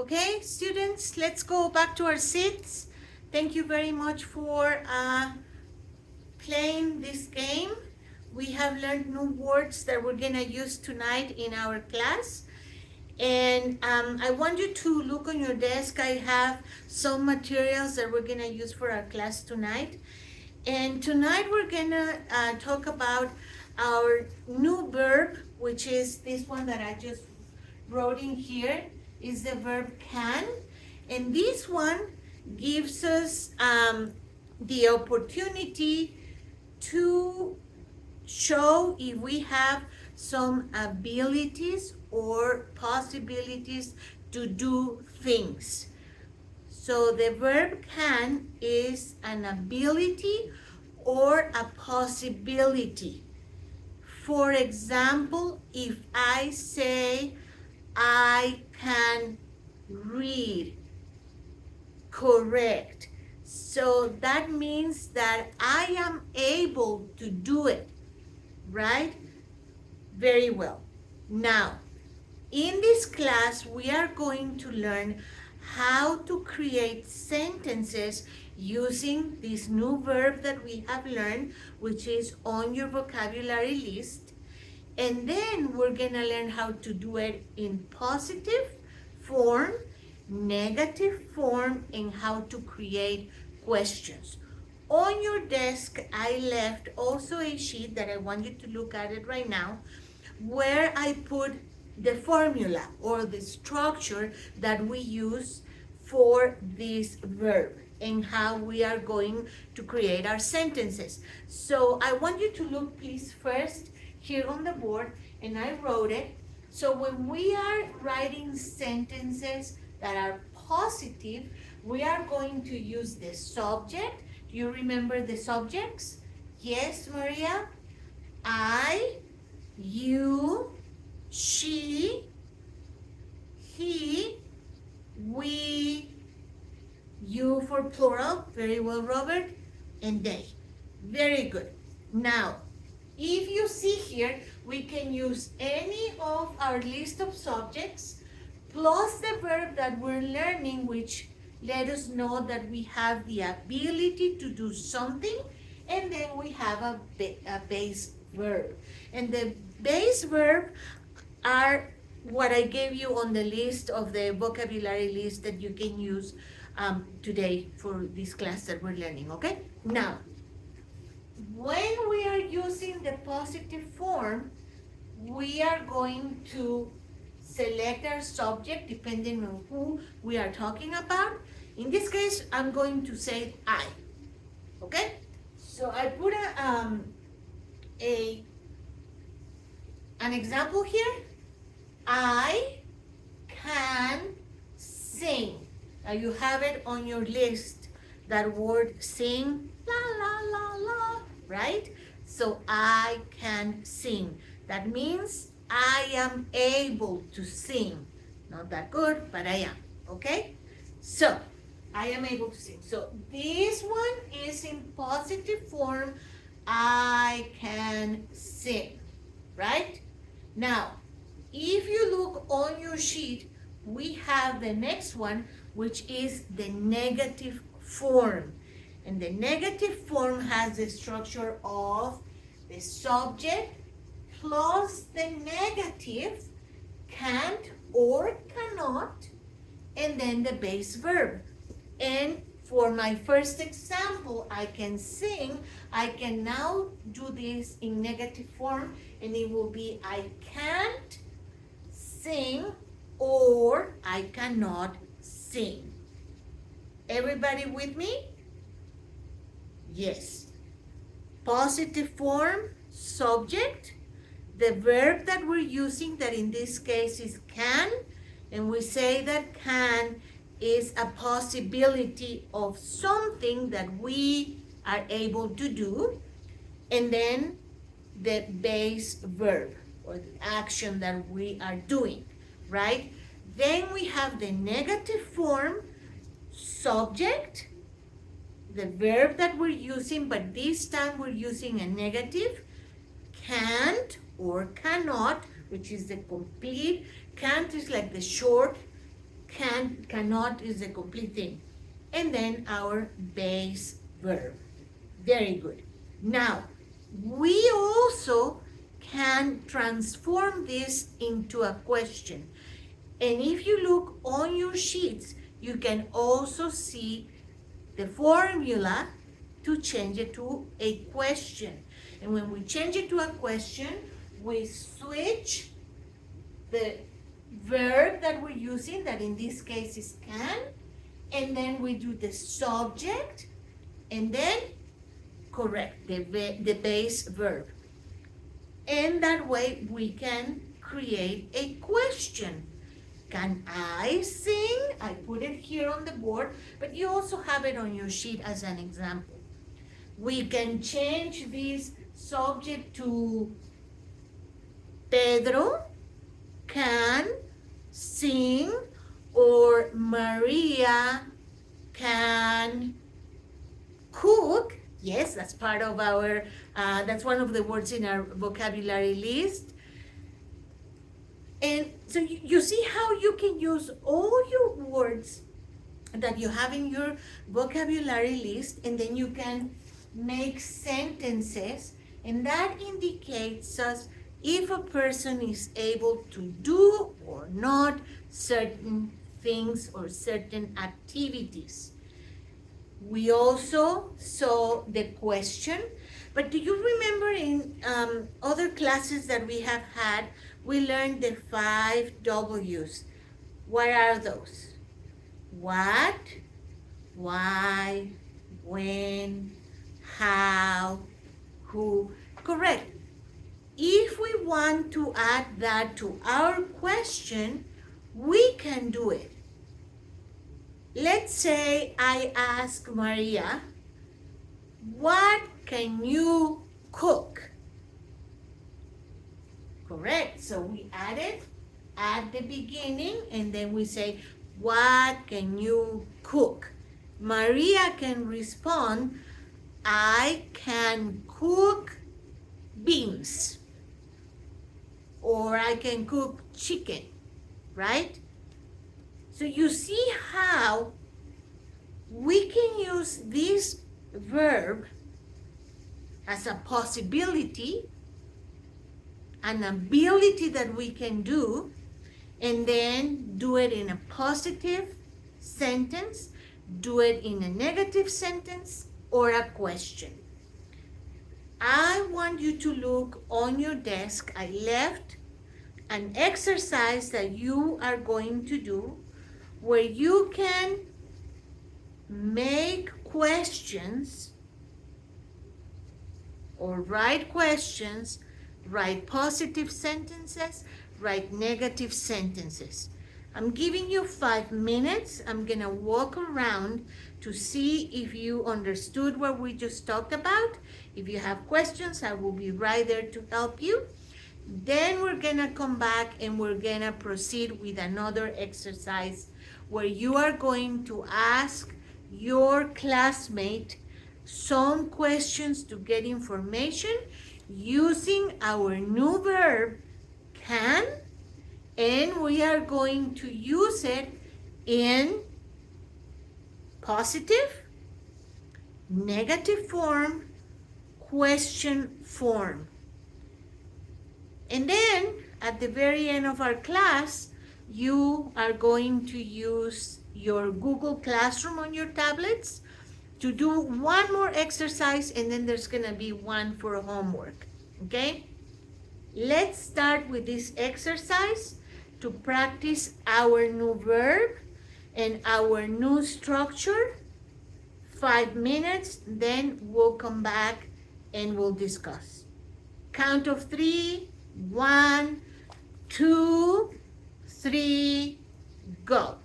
Okay, students, let's go back to our seats. Thank you very much for playing this game. We have learned new words that we're gonna use tonight in our class. And I want you to look on your desk. I have some materials that we're gonna use for our class tonight. And tonight we're gonna talk about our new verb, which is this one that I just wrote in here, is the verb can. And this one gives us the opportunity to show if we have some abilities or possibilities to do things. So the verb can is an ability or a possibility. For example, if I say I can read, correct. So that means that I am able to do it, right? Very well. Now, in this class, we are going to learn how to create sentences using this new verb that we have learned, which is on your vocabulary list. And then we're gonna learn how to do it in positive form, negative form, and how to create questions. On your desk, I left also a sheet that I want you to look at it right now, where I put the formula or the structure that we use for this verb and how we are going to create our sentences. So I want you to look please first here on the board, and I wrote it. So when we are writing sentences that are positive, we are going to use the subject. Do you remember the subjects? Yes, Maria? I, you, she, he, we, you for plural, very well, Robert, and they. Very good. Now, if you see here, we can use any of our list of subjects plus the verb that we're learning, which let us know that we have the ability to do something, and then we have a base verb. And the base verb are what I gave you on the list of the vocabulary list that you can use today for this class that we're learning, okay? Now, when we are using the positive form, we are going to select our subject depending on who we are talking about. In this case, I'm going to say I, okay? So I put an example here. I can sing. Now you have it on your list, that word sing, la, la, la, la, right? So I can sing. That means I am able to sing. Not that good, but I am, okay? So I am able to sing. So this one is in positive form. I can sing, right? Now, if you look on your sheet, we have the next one, which is the negative form. And the negative form has the structure of the subject plus the negative, can't or cannot, and then the base verb. And for my first example, I can sing. I can now do this in negative form, and it will be I can't sing or I cannot sing. Everybody with me? Yes. Positive form, subject, the verb that we're using, that in this case is can, and we say that can is a possibility of something that we are able to do, and then the base verb or the action that we are doing, right? Then we have the negative form, subject, the verb that we're using, but this time we're using a negative, can't or cannot, which is the complete. Can't is like the short can, cannot is the complete thing. And then our base verb. Very good. Now, we also can transform this into a question. And if you look on your sheets, you can also see the formula to change it to a question. And when we change it to a question, we switch the verb that we're using, that in this case is can, and then we do the subject, and then correct the base verb. And that way we can create a question. Can I sing? I put it here on the board, but you also have it on your sheet as an example. We can change this subject to Pedro can sing, or Maria can cook. Yes, that's part of our, that's one of the words in our vocabulary list. And so you see how you can use all your words that you have in your vocabulary list, and then you can make sentences, and that indicates us if a person is able to do or not certain things or certain activities. We also saw the question, but do you remember in other classes that we have had, we learned the 5 W's. What are those? What, why, when, how, who. Correct. If we want to add that to our question, we can do it. Let's say I ask Maria, what can you cook? Correct. So we add it at the beginning, and then we say, what can you cook? Maria can respond, I can cook beans, or I can cook chicken, right? So you see how we can use this verb as a possibility, an ability that we can do, and then do it in a positive sentence, do it in a negative sentence, or a question. I want you to look on your desk. I left an exercise that you are going to do where you can make questions or write questions, write positive sentences, write negative sentences. I'm giving you 5 minutes. I'm gonna walk around to see if you understood what we just talked about. If you have questions, I will be right there to help you. Then we're gonna come back and we're gonna proceed with another exercise where you are going to ask your classmate some questions to get information using our new verb, can, and we are going to use it in positive, negative form, question form. And then at the very end of our class, you are going to use your Google Classroom on your tablets to do one more exercise, and then there's gonna be one for homework, okay? Let's start with this exercise to practice our new verb and our new structure. 5 minutes, then we'll come back and we'll discuss. Count of 3, 1, 2, 3, go.